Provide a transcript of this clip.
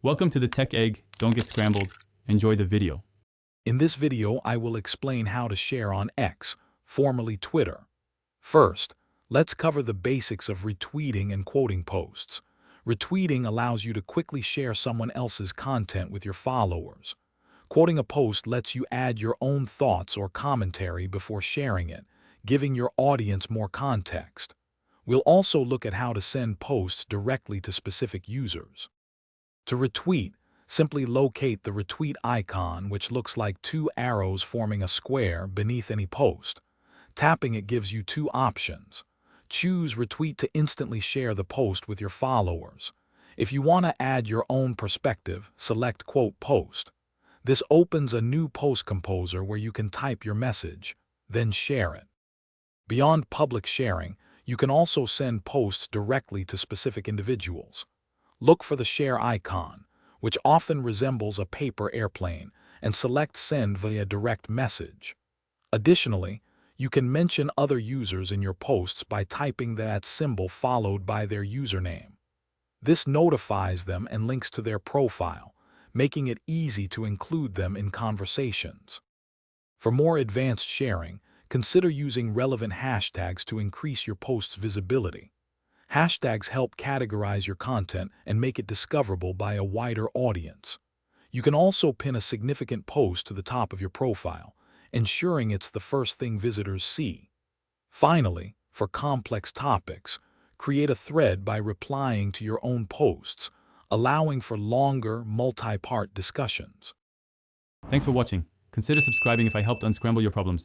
Welcome to the Tech Egg. Don't get scrambled. Enjoy the video. In this video, I will explain how to share on X, formerly Twitter. First, let's cover the basics of retweeting and quoting posts. Retweeting allows you to quickly share someone else's content with your followers. Quoting a post lets you add your own thoughts or commentary before sharing it, giving your audience more context. We'll also look at how to send posts directly to specific users. To retweet, simply locate the retweet icon, which looks like two arrows forming a square beneath any post. Tapping it gives you two options. Choose Retweet to instantly share the post with your followers. If you want to add your own perspective, select Quote Post. This opens a new post composer where you can type your message, then share it. Beyond public sharing, you can also send posts directly to specific individuals. Look for the share icon, which often resembles a paper airplane, and select Send via direct message. Additionally, you can mention other users in your posts by typing that symbol followed by their username. This notifies them and links to their profile, making it easy to include them in conversations. For more advanced sharing, consider using relevant hashtags to increase your post's visibility. Hashtags help categorize your content and make it discoverable by a wider audience. You can also pin a significant post to the top of your profile, ensuring it's the first thing visitors see. Finally, for complex topics, create a thread by replying to your own posts, allowing for longer, multi-part discussions. Thanks for watching. Consider subscribing if I helped unscramble your problems.